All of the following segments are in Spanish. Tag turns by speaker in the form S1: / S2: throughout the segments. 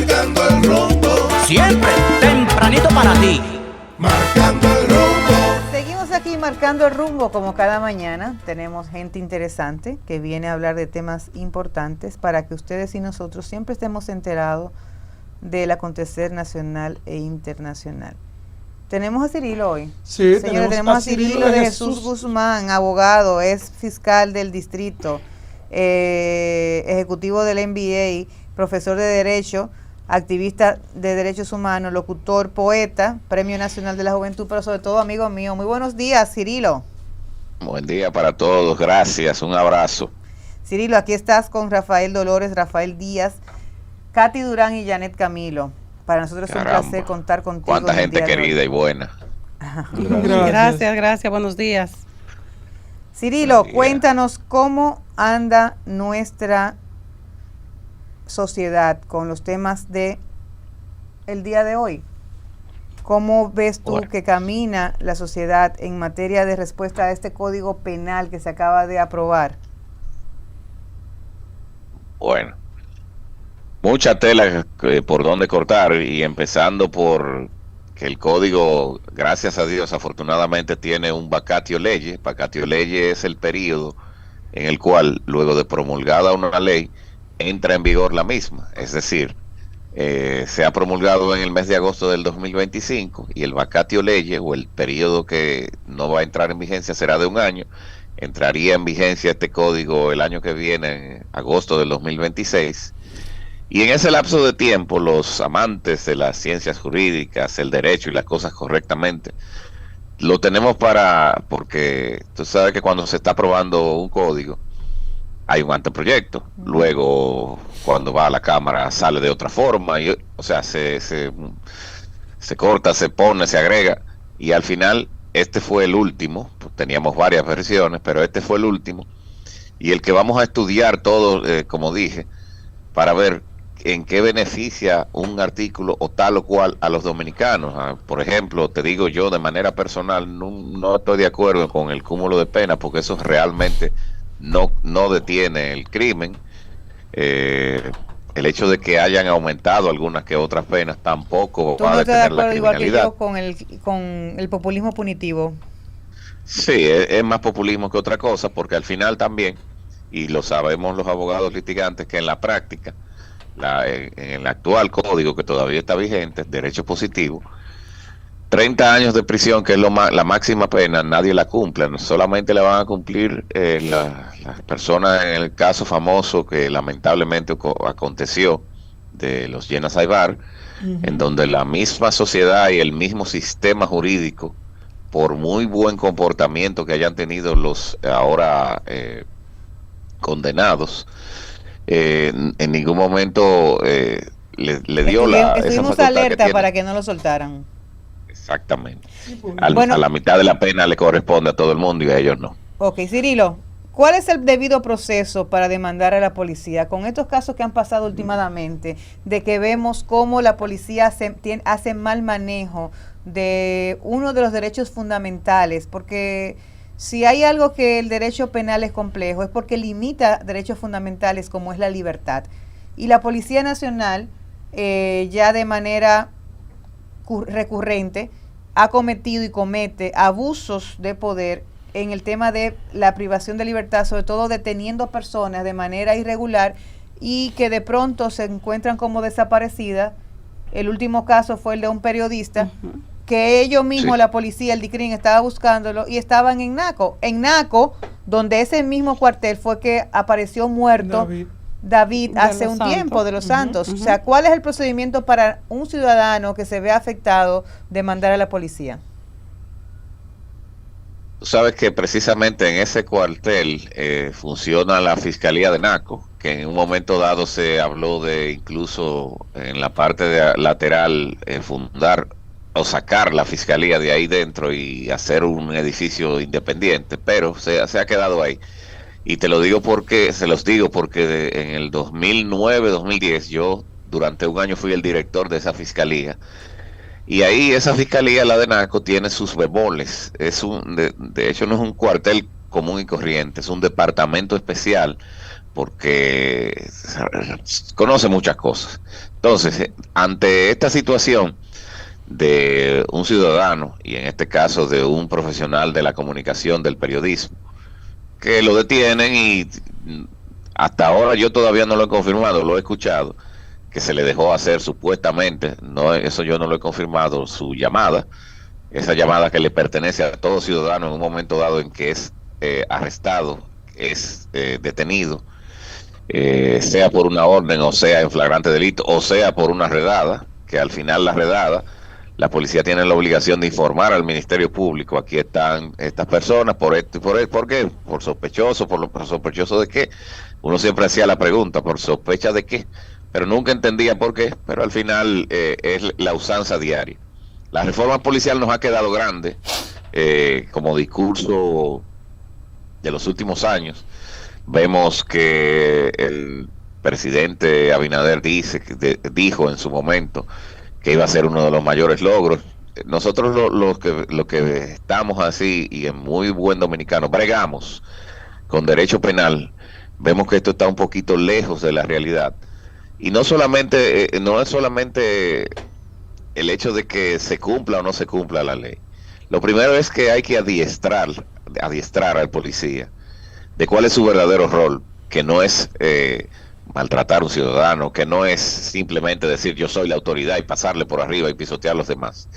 S1: marcando el rumbo,
S2: siempre tempranito para ti.
S1: marcando el rumbo.
S3: Seguimos aquí marcando el rumbo como cada mañana. Tenemos gente interesante que viene a hablar de temas importantes para que ustedes y nosotros siempre estemos enterados del acontecer nacional e internacional. Tenemos a Cirilo hoy.
S4: Sí,
S3: señores, tenemos a Cirilo de Jesús Guzmán, abogado, es fiscal del distrito, ejecutivo del MBA, profesor de Derecho, activista de derechos humanos, locutor, poeta, Premio Nacional de la Juventud, pero sobre todo amigo mío. Muy buenos días, Cirilo.
S5: Buen día para todos, gracias, un abrazo.
S3: Cirilo, aquí estás con Rafael Dolores, Rafael Díaz, Katy Durán y Janet Camilo. Para nosotros es un placer contar contigo.
S5: Cuánta gente querida y buena.
S6: Gracias, buenos días.
S3: Cirilo, cuéntanos cómo anda nuestra sociedad con los temas de el día de hoy. ¿Cómo ves tú que camina la sociedad en materia de respuesta a este código penal que se acaba de aprobar?
S5: Bueno, mucha tela por donde cortar, y empezando por que el código, gracias a Dios, afortunadamente tiene un vacatio leyes. Vacatio leyes es el periodo en el cual, luego de promulgada una ley, entra en vigor la misma. Es decir, se ha promulgado en el mes de agosto del 2025 y el vacatio leyes, o el periodo que no va a entrar en vigencia, será de un año. Entraría en vigencia este código el año que viene, en agosto del 2026. Y en ese lapso de tiempo, los amantes de las ciencias jurídicas, el derecho y las cosas correctamente, lo tenemos porque tú sabes que cuando se está aprobando un código, hay un anteproyecto. Luego, cuando va a la Cámara, sale de otra forma. O sea, se corta, se pone, se agrega. Y al final, este fue el último. Teníamos varias versiones, pero este fue el último. Y el que vamos a estudiar todo, como dije, para ver en qué beneficia un artículo o tal o cual a los dominicanos. Por ejemplo, te digo yo de manera personal, no estoy de acuerdo con el cúmulo de penas, porque eso realmente no detiene el crimen. El hecho de que hayan aumentado algunas que otras penas tampoco va a detener la criminalidad.
S3: Igual que yo con el populismo punitivo.
S5: Sí, es más populismo que otra cosa, porque al final también, y lo sabemos los abogados litigantes, que en la práctica, en el actual código que todavía está vigente, derecho positivo, 30 años de prisión, que es la máxima pena, nadie la cumple. Solamente la van a cumplir las personas, en el caso famoso que lamentablemente aconteció de los Llenas Saibar, en donde la misma sociedad y el mismo sistema jurídico, por muy buen comportamiento que hayan tenido los ahora condenados, en ningún momento le dio
S3: estuvimos alerta para que no lo soltaran.
S5: Exactamente. A la mitad de la pena le corresponde a todo el mundo y a ellos no.
S3: Ok, Cirilo, ¿cuál es el debido proceso para demandar a la policía con estos casos que han pasado últimamente, de que vemos cómo la policía hace mal manejo de uno de los derechos fundamentales? Porque si hay algo que el derecho penal es complejo, es porque limita derechos fundamentales como es la libertad. Y la Policía Nacional, ya de manera recurrente, ha cometido y comete abusos de poder en el tema de la privación de libertad, sobre todo deteniendo a personas de manera irregular y que de pronto se encuentran como desaparecidas. El último caso fue el de un periodista que ellos mismos, la policía, el DICRIN, estaba buscándolo y estaban en Naco, donde ese mismo cuartel fue que apareció muerto David hace un tiempo, de los Santos. O sea, ¿cuál es el procedimiento para un ciudadano que se ve afectado de mandar a la policía?
S5: Tú sabes que precisamente en ese cuartel funciona la Fiscalía de Naco, que en un momento dado se habló de incluso en la parte lateral fundar o sacar la fiscalía de ahí dentro y hacer un edificio independiente, pero se ha quedado ahí. Y te lo digo porque, se los digo porque en el 2009-2010 yo durante un año fui el director de esa fiscalía. Y ahí esa fiscalía, la de Naco, tiene sus bemoles. De hecho no es un cuartel común y corriente, es un departamento especial porque conoce muchas cosas. Entonces, ante esta situación de un ciudadano, y en este caso de un profesional de la comunicación, del periodismo, que lo detienen y hasta ahora yo todavía no lo he confirmado, lo he escuchado, que se le dejó hacer supuestamente, no, eso yo no lo he confirmado, su llamada, esa llamada que le pertenece a todo ciudadano en un momento dado en que es arrestado, es detenido, sea por una orden o sea en flagrante delito o sea por una redada, que al final la redada, la policía tiene la obligación de informar al Ministerio Público, aquí están estas personas, por esto y por esto, ¿por qué? Por sospechoso, por sospechoso de qué. Uno siempre hacía la pregunta, ¿por sospecha de qué? Pero nunca entendía por qué, pero al final es la usanza diaria. La reforma policial nos ha quedado grande como discurso de los últimos años. Vemos que el presidente Abinader dijo en su momento que iba a ser uno de los mayores logros. Nosotros lo que estamos así y en muy buen dominicano, bregamos con derecho penal, vemos que esto está un poquito lejos de la realidad. Y no solamente, no es solamente el hecho de que se cumpla o no se cumpla la ley. Lo primero es que hay que adiestrar al policía de cuál es su verdadero rol, que no es maltratar a un ciudadano, que no es simplemente decir yo soy la autoridad y pasarle por arriba y pisotear a los demás.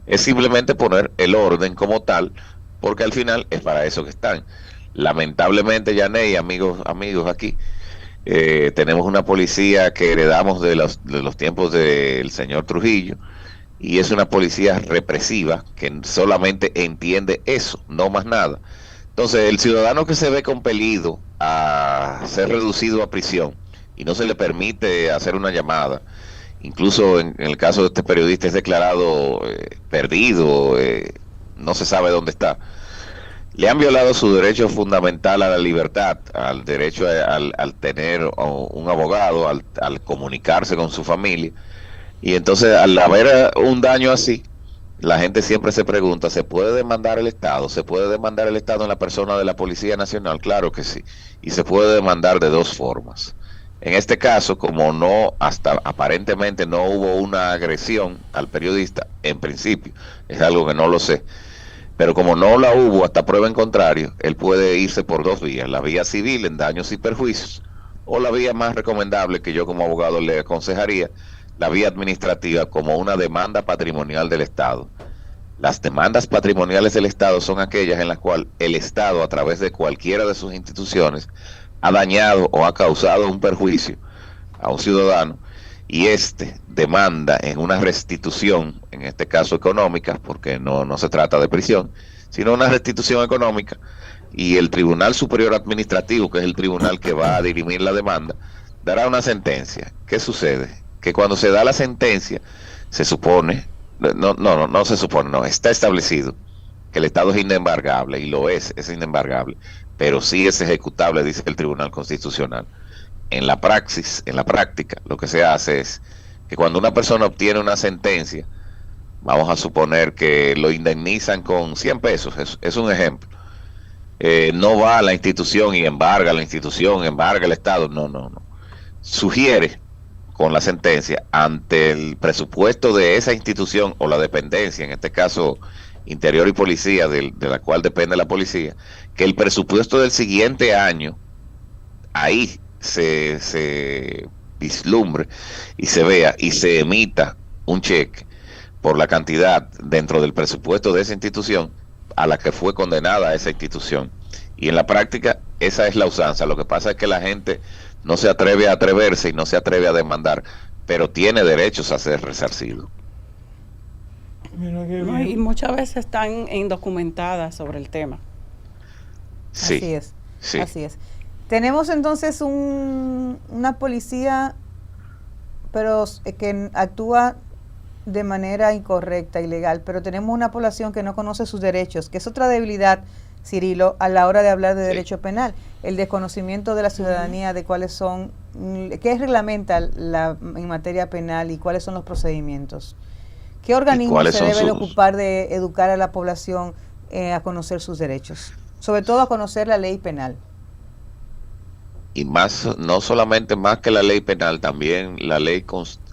S5: Es simplemente poner el orden como tal, porque al final es para eso que están. Lamentablemente, Yané y amigos aquí, tenemos una policía que heredamos de los tiempos del señor Trujillo, y es una policía represiva que solamente entiende eso, no más nada. Entonces, el ciudadano que se ve compelido a ser reducido a prisión y no se le permite hacer una llamada, incluso en el caso de este periodista es declarado perdido, no se sabe dónde está. Le han violado su derecho fundamental a la libertad, al derecho al tener un abogado, al comunicarse con su familia. Y entonces, al haber un daño así, la gente siempre se pregunta, ¿se puede demandar el Estado? ¿Se puede demandar el Estado en la persona de la Policía Nacional? Claro que sí. Y se puede demandar de dos formas. En este caso, como no, hasta aparentemente no hubo una agresión al periodista, en principio, es algo que no lo sé, pero como no la hubo hasta prueba en contrario, él puede irse por dos vías, la vía civil en daños y perjuicios, o la vía más recomendable que yo como abogado le aconsejaría, la vía administrativa, como una demanda patrimonial del Estado. Las demandas patrimoniales del Estado son aquellas en las cuales el Estado, a través de cualquiera de sus instituciones, ha dañado o ha causado un perjuicio a un ciudadano, y demanda en una restitución, en este caso económica, porque no se trata de prisión, sino una restitución económica, y el Tribunal Superior Administrativo, que es el tribunal que va a dirimir la demanda, dará una sentencia. ¿Qué sucede? Que cuando se da la sentencia, se supone, no se supone, no, está establecido que el Estado es inembargable, y lo es inembargable, pero sí es ejecutable, dice el Tribunal Constitucional. En la práctica, lo que se hace es que cuando una persona obtiene una sentencia, vamos a suponer que lo indemnizan con 100 pesos, es un ejemplo, no va a la institución y embarga la institución, embarga el Estado, no. Sugiere con la sentencia ante el presupuesto de esa institución o la dependencia, en este caso Interior y Policía, de la cual depende la policía, que el presupuesto del siguiente año, ahí se vislumbre y se vea y se emita un cheque por la cantidad dentro del presupuesto de esa institución a la que fue condenada esa institución. Y en la práctica esa es la usanza. Lo que pasa es que la gente no se atreve a atreverse y no se atreve a demandar, pero tiene derechos a ser resarcido.
S4: No, y muchas veces están indocumentadas sobre el tema.
S5: Sí,
S3: así es,
S5: sí.
S3: Así es. Tenemos entonces una policía, pero que actúa de manera incorrecta, ilegal, pero tenemos una población que no conoce sus derechos, que es otra debilidad, Cirilo, a la hora de hablar de derecho penal, el desconocimiento de la ciudadanía de cuáles son, qué reglamenta en materia penal y cuáles son los procedimientos. ¿Qué organismo se debe de ocupar de educar a la población a conocer sus derechos? Sobre todo a conocer la ley penal.
S5: y más, no solamente más que la ley penal, también la ley,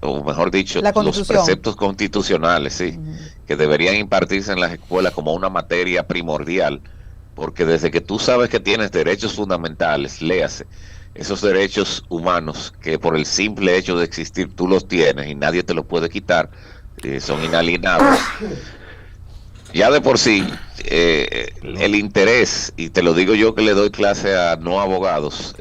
S5: o mejor dicho,
S3: La
S5: los
S3: Constitución.
S5: preceptos constitucionales, sí, que deberían impartirse en las escuelas como una materia primordial, porque desde que tú sabes que tienes derechos fundamentales, léase, esos derechos humanos que por el simple hecho de existir tú los tienes y nadie te los puede quitar, son inalienables. Ya de por sí, el interés, y te lo digo yo que le doy clase a no abogados,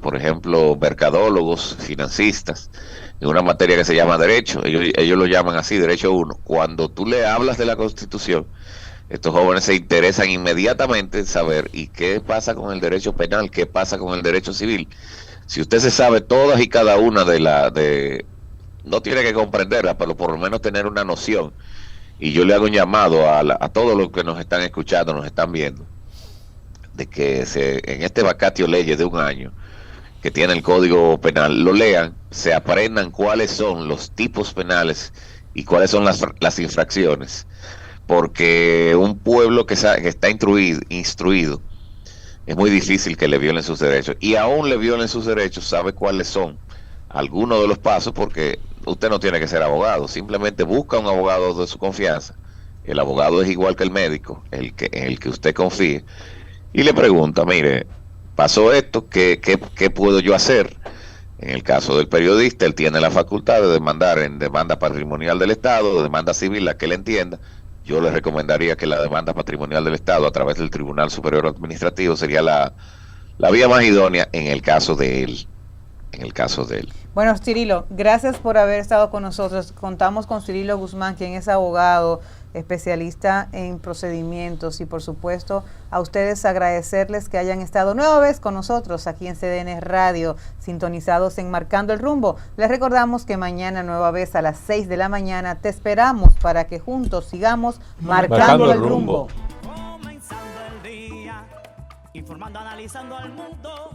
S5: por ejemplo, mercadólogos, financistas, en una materia que se llama derecho, ellos lo llaman así, derecho 1. Cuando tú le hablas de la Constitución, estos jóvenes se interesan inmediatamente en saber y qué pasa con el derecho penal, qué pasa con el derecho civil. Si usted se sabe todas y cada una no tiene que comprenderlas, pero por lo menos tener una noción. Y yo le hago un llamado a todos los que nos están escuchando, nos están viendo, de que en este vacatio leyes de 1 año que tiene el Código Penal, lo lean, se aprendan cuáles son los tipos penales y cuáles son las infracciones, porque un pueblo que está instruido, es muy difícil que le violen sus derechos, y aún le violen sus derechos, sabe cuáles son algunos de los pasos, porque usted no tiene que ser abogado, simplemente busca un abogado de su confianza. El abogado es igual que el médico, en el que usted confíe, y le pregunta, mire, pasó esto, ¿qué puedo yo hacer? En el caso del periodista, él tiene la facultad de demandar en demanda patrimonial del Estado, de demanda civil, la que él entienda. Yo le recomendaría que la demanda patrimonial del Estado a través del Tribunal Superior Administrativo sería la vía más idónea en el caso de él.
S3: Bueno, Cirilo, gracias por haber estado con nosotros. Contamos con Cirilo Guzmán, quien es abogado, especialista en procedimientos, y por supuesto a ustedes agradecerles que hayan estado nueva vez con nosotros aquí en CDN Radio, sintonizados en Marcando el Rumbo. Les recordamos que mañana nueva vez a las 6 de la mañana te esperamos para que juntos sigamos marcando el rumbo.
S2: Comenzando el día, informando, analizando al mundo.